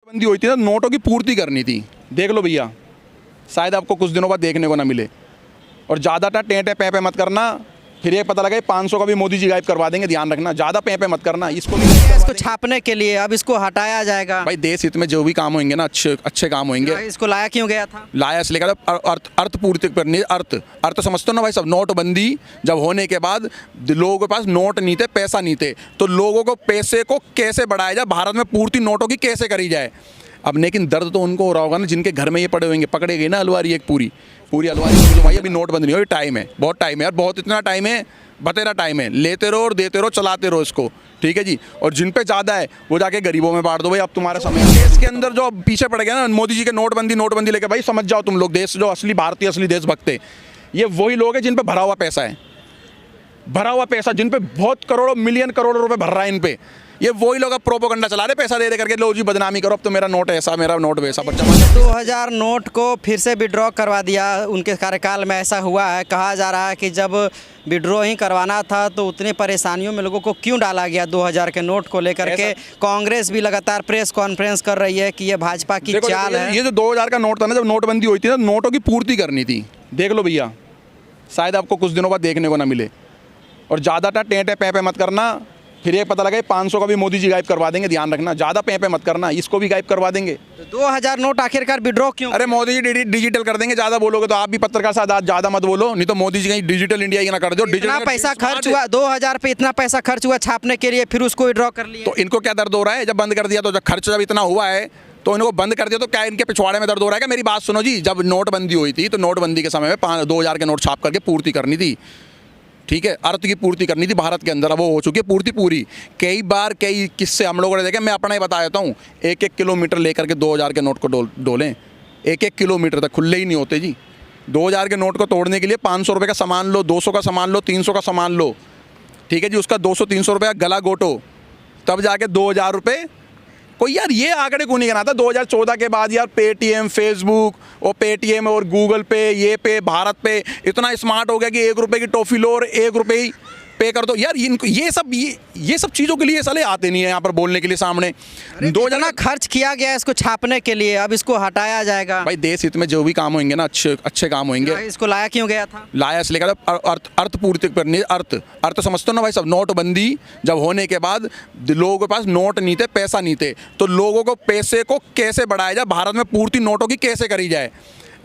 बंदी हुई थी ना, नोटों की पूर्ति करनी थी। देख लो भैया, शायद आपको कुछ दिनों बाद देखने को ना मिले। और ज़्यादा टेंटे पे मत करना, फिर ये पता लगे 500 का भी मोदी जी गायब करवा देंगे। ध्यान रखना, ज़्यादा पे मत करना। इसको छापने के लिए अब इसको हटाया जाएगा। भाई देश हित में जो भी काम होंगे ना, अच्छे काम होंगे। इसको लाया क्यों गया था? लाया इसलिए गया अर्थ पूर्ति करनी। अर्थ समझते हो ना भाई सब। नोटबंदी जब होने के बाद लोगों के पास नोट नहीं थे, पैसा नहीं थे, तो लोगों को पैसे को कैसे बढ़ाया जाए, भारत में पूर्ति नोटों की कैसे करी जाए। अब लेकिन दर्द तो उनको हो रहा होगा ना जिनके घर में ये पड़े होंगे। पकड़े गए ना अलवारी, एक पूरी अलवारी। भाई अभी नोटबंदी नहीं हो, टाइम है, बहुत टाइम है यार, बहुत इतना टाइम है, बतेरा टाइम है। लेते रहो और देते रहो, चलाते रहो इसको, ठीक है जी। और जिन पे ज़्यादा है वो जाके गरीबों में बांट दो भाई। अब तुम्हारा समय है। देश के अंदर जो पीछे पड़ गया ना मोदी जी के नोटबंदी लेके, भाई समझ जाओ तुम लोग, देश जो असली भारतीय असली देशभक्त है, ये वही लोग हैं जिन पे भरा हुआ पैसा है, भरा हुआ पैसा, जिन पे बहुत करोड़ों मिलियन करोड़ों रुपए भर रहा है इन पे। ये वही लोग अब प्रोपोगंडा चला रहे, पैसा दे करके, लो जी बदनामी करो, अब तो मेरा नोट ऐसा, मेरा नोट वैसा। पर 2000 नोट को फिर से विड्रॉ करवा दिया उनके कार्यकाल में। ऐसा हुआ है, कहा जा रहा है कि जब विड्रॉ ही करवाना था तो उतनी परेशानियों में लोगों को क्यों डाला गया 2000 के नोट को लेकर के। कांग्रेस भी लगातार प्रेस कॉन्फ्रेंस कर रही है कि ये भाजपा की चाल है। ये जो 2000 का नोट था ना, जब नोटबंदी हुई थी ना, नोटों की पूर्ति करनी थी। देख लो भैया, शायद आपको कुछ दिनों बाद देखने को ना मिले। और ज़्यादा टेंटे पे मत करना, फिर ये पता लगे 500 का भी मोदी जी गायब करवा देंगे। ध्यान रखना, ज़्यादा पे मत करना, इसको भी गायब करवा देंगे। तो 2000 नोट आखिरकार विड्रॉ क्यों? अरे मोदी जी डिजिटल कर देंगे। ज़्यादा बोलोगे तो आप भी पत्रकार साथ ज़्यादा मत बोलो, नहीं तो मोदी जी कहीं डिजिटल इंडिया ही ना कर दो। इतना पैसा खर्च हुआ 2000 पे, इतना पैसा खर्च हुआ छापने के लिए, फिर उसको विड्रॉ कर लिया। तो इनको क्या दर्द हो रहा है जब बंद कर दिया? तो जब खर्च जब इतना हुआ है तो इनको बंद कर दिया, तो क्या इनके पिछवाड़े में दर्द हो रहा है क्या? मेरी बात सुनो जी, जब नोटबंदी हुई थी तो नोटबंदी के समय में 2000 के नोट छाप करके पूर्ति करनी थी, ठीक है, अर्थ की पूर्ति करनी थी भारत के अंदर। अब वो हो चुकी है पूर्ति पूरी। कई बार कई किस्से हम लोगों ने देखे, मैं अपना ही बता देता हूँ। 1-1 किलोमीटर लेकर के 2000 के नोट को डोलें, 1-1 किलोमीटर तक खुले ही नहीं होते जी। 2000 के नोट को तोड़ने के लिए 500 रुपये का सामान लो, 200 का सामान लो, 300 का सामान लो, ठीक है जी। उसका 200-300 रुपये का गला गोटो, तब जाके 2000 रुपये। कोई यार ये आंकड़े क्यों नहीं गिनाता? 2014 के बाद यार पेटीएम, फेसबुक और पेटीएम और गूगल पे, ये पे, भारत पे इतना स्मार्ट हो गया कि 1 रुपये की टॉफ़ी लो और 1 रुपये ही पे कर दो यार। इनको ये सब चीज़ों के लिए साले आते नहीं है यहाँ पर बोलने के लिए सामने। 2000 खर्च किया गया इसको छापने के लिए, अब इसको हटाया जाएगा। भाई देश हित में जो भी काम होंगे ना, अच्छे काम होंगे। इसको लाया क्यों गया था? लाया इसलिए गया अर्थ पूर्ति करनी। अर्थ समझते हो ना भाई सब। नोटबंदी जब होने के बाद लोगों के पास नोट नहीं थे, पैसा नहीं थे, तो लोगों को पैसे को कैसे बढ़ाया जाए, भारत में पूर्ति नोटों की कैसे करी जाए।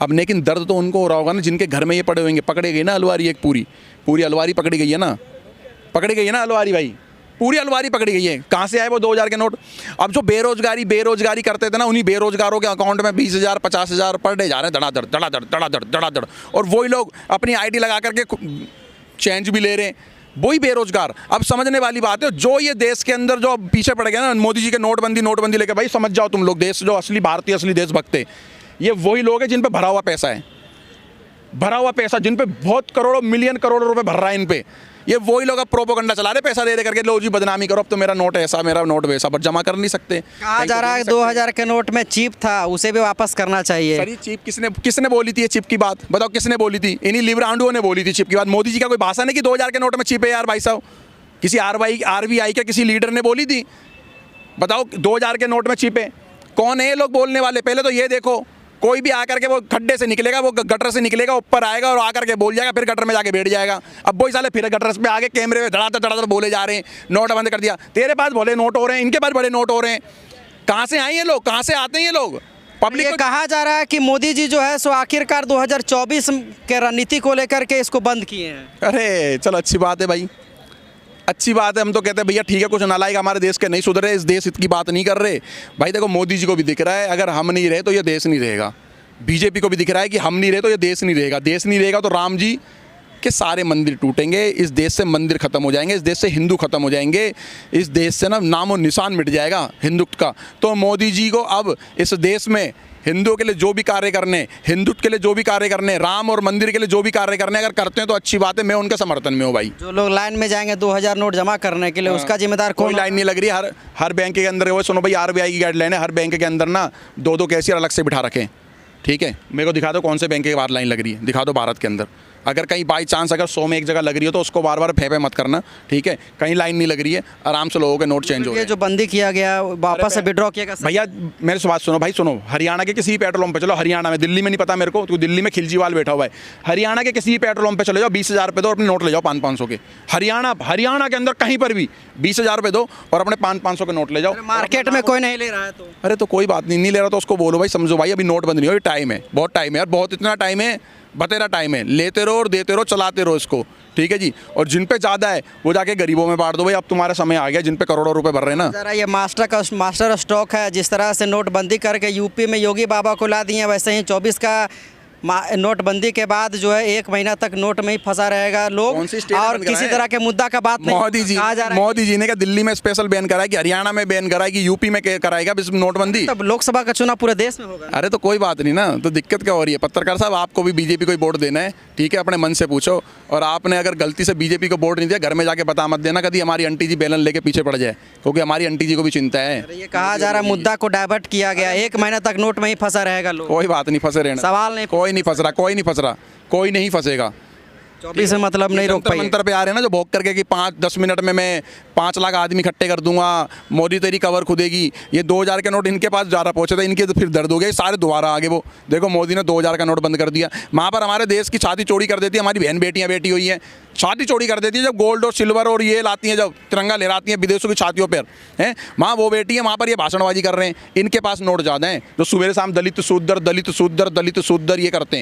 अब लेकिन दर्द तो उनको हो रहा होगा ना जिनके घर में ये पड़े होंगे। पकड़े गए ना अलवारी, एक पूरी अलवारी पकड़ी गई है ना, पकड़ी गई है ना अलवारी भाई, पूरी अलवारी पकड़ी गई है। कहाँ से आए वो 2000 के नोट? अब जो बेरोजगारी करते थे ना, उन्हीं बेरोजगारों के अकाउंट में 20,000 50,000 पर डे जा रहे हैं, धड़ाधड़। और वही लोग अपनी आईडी लगा करके चेंज भी ले रहे हैं, वही बेरोजगार। अब समझने वाली बात है, जो ये देश के अंदर जो पीछे पड़ गया ना मोदी जी के नोटबंदी लेके, भाई समझ जाओ तुम लोग, देश जो असली भारतीय असली देशभक्त है, ये वही लोग हैं जिन पे भरा हुआ पैसा है, भरा हुआ पैसा, जिन पे बहुत करोड़ों मिलियन करोड़ों रुपए भर रहा है इन पे। ये वही लोग अब प्रोपोगंडा चला रहे, पैसा दे करके, लो जी बदनामी करो, अब तो मेरा नोट ऐसा, मेरा नोट वैसा, पर जमा कर नहीं सकते। कहा जा रहा है 2000 के नोट में चिप था, उसे भी वापस करना चाहिए। सर ये चिप किसने बोली थी? ये चिप की बात बताओ, किसने बोली थी? इन्हीं लिब्रांडुओं ने बोली थी चिप की बात। मोदी जी का कोई भाषण है कि 2000 के नोट में चिप है यार भाई साहब? किसी RBI के किसी लीडर ने बोली थी? बताओ 2000 के नोट में चिप है? कौन है ये लोग बोलने वाले? पहले तो ये देखो, कोई भी आकर के वो खड्डे से निकलेगा, वो गटर से निकलेगा, ऊपर आएगा और आकर के बोल जाएगा, फिर गटर में जाके बैठ जाएगा। अब वही साले फिर गटर पे आगे कैमरे में धड़ाधड़ बोले जा रहे हैं, नोट बंद कर दिया। तेरे पास भले नोट हो रहे हैं, इनके पास बड़े नोट हो रहे हैं। कहाँ से आए ये लोग? कहाँ से आते हैं ये लोग? पब्लिक को कहा जा रहा है कि मोदी जी जो है सो आखिरकार 2024 के रणनीति को लेकर के इसको बंद किए हैं। अरे चलो अच्छी बात है भाई, अच्छी बात है। हम तो कहते हैं भैया ठीक है, कुछ नालायक हमारे देश के नहीं सुधरे, इस देश हित की बात नहीं कर रहे। भाई देखो मोदी जी को भी दिख रहा है, अगर हम नहीं रहे तो ये देश नहीं रहेगा। बीजेपी को भी दिख रहा है कि हम नहीं रहे तो ये देश नहीं रहेगा। देश नहीं रहेगा तो राम जी के सारे मंदिर टूटेंगे, इस देश से मंदिर खत्म हो जाएंगे, इस देश से हिंदू खत्म हो जाएंगे, इस देश से ना नामो निशान मिट जाएगा हिंदुत्व का। तो मोदी जी को अब इस देश में हिंदुओं के लिए जो भी कार्य करने, हिंदुत्व के लिए जो भी कार्य करने, राम और मंदिर के लिए जो भी कार्य करने, अगर करते हैं तो अच्छी बात है, मैं उनके समर्थन में हूँ भाई। जो लोग लाइन में जाएंगे 2000 नोट जमा करने के लिए, उसका जिम्मेदार कौन? कोई लाइन नहीं लग रही। हर बैंक के अंदर वो सुनो भाई, RBI की गाइडलाइन है, हर बैंक के अंदर ना 2-2 कैशियर अलग से बिठा रखें, ठीक है। मेरे को दिखा दो कौन से बैंक के बाहर लाइन लग रही है, दिखा दो भारत के अंदर। अगर कहीं बाई चांस अगर 100 में एक जगह लग रही हो तो उसको बार बार फेंपे मत करना, ठीक है। कहीं लाइन नहीं लग रही है, आराम से लोगों के नोट चेंज हो रहे ये हैं। जो बंदी किया गया वापस से विड्रॉ किया गया। भैया मेरे से बात सुनो भाई, सुनो, हरियाणा के किसी भी पेट्रोल पंप पे चलो, हरियाणा में, दिल्ली में नहीं पता मेरे को, तो दिल्ली में खिलजीवाल बैठा हुआ है, हरियाणा के किसी भी पेट्रोल पंप पे चले जाओ, 20,000 रुपये दो और अपने नोट ले जाओ 500-500 के। हरियाणा के अंदर कहीं पर भी 20,000 रुपये दो और अपने 500-500 के नोट ले जाओ। मार्केट में कोई नहीं ले रहा है तो अरे तो कोई बात नहीं ले रहा तो उसको बोलो भाई, समझो भाई अभी नोट बंद नहीं हो, टाइम है, बहुत टाइम है यार, बहुत इतना टाइम है, बतेरा टाइम है, लेते रहो और देते रहो, चलाते रहो इसको, ठीक है जी। और जिन पे ज़्यादा है वो जाके गरीबों में बांट दो भाई, अब तुम्हारा समय आ गया, जिन पे करोड़ों रुपए भर रहे हैं ना। जरा ये मास्टर स्टॉक है, जिस तरह से नोटबंदी करके यूपी में योगी बाबा को ला दिए, वैसे ही 24 का नोटबंदी के बाद जो है 1 महीना तक नोट में ही फंसा रहेगा लोग, कौन सी स्टेट और बंद किसी कराए? तरह के मुद्दा का बात नहीं कहा जा रहा है। मोदी जी ने क्या दिल्ली में स्पेशल बैन कराया कि हरियाणा में बैन कराया कि यूपी में कराएगा नोटबंदी? तब लोकसभा का चुनाव पूरे देश में होगा। अरे तो कोई बात नहीं ना, तो दिक्कत क्या हो रही है? पत्रकार साहब, आपको भी बीजेपी को ही वोट देना है, ठीक है, अपने मन से पूछो। और आपने अगर गलती से बीजेपी को वोट नहीं दिया, घर में जाके बता मत देना कभी हमारी आंटी जी बैलन लेके पीछे पड़ जाए, क्योंकि हमारी आंटी जी को भी चिंता है। अरे ये कहा जा रहा है मुद्दा को डाइवर्ट किया गया, 1 महीना तक नोट में ही फंसा रहेगा लोग। कोई बात नहीं, फंसे रहना, सवाल नहीं, कोई नहीं फंस रहा, कोई नहीं फंस रहा, कोई नहीं फंसेगा। 24 से मतलब नहीं रोक पाएंगे। मंत्र पे आ रहे हैं ना जो भोग करके कि 5-10 मिनट में मैं 5 लाख आदमी इकट्ठे कर दूंगा, मोदी तेरी कवर खुदेगी। ये 2,000 के नोट इनके पास ज़्यादा पहुंचे थे, इनके तो फिर दर्द हो गया, सारे दोबारा आगे। वो देखो मोदी ने 2,000 का नोट बंद कर दिया, वहाँ पर हमारे देश की छाती चौड़ी कर देती है, हमारी बहन बेटियाँ बैठी हुई हैं, छाती चौड़ी कर देती है जब गोल्ड और सिल्वर और ये लाती हैं, जब तिरंगा लहराती हैं विदेशों की छातियों पर, हैं वहाँ वो बेटी है, वहाँ पर ये भाषणबाजी कर रहे हैं। इनके पास नोट ज़्यादा हैं, जो सुबह शाम दलित शूद्र ये करते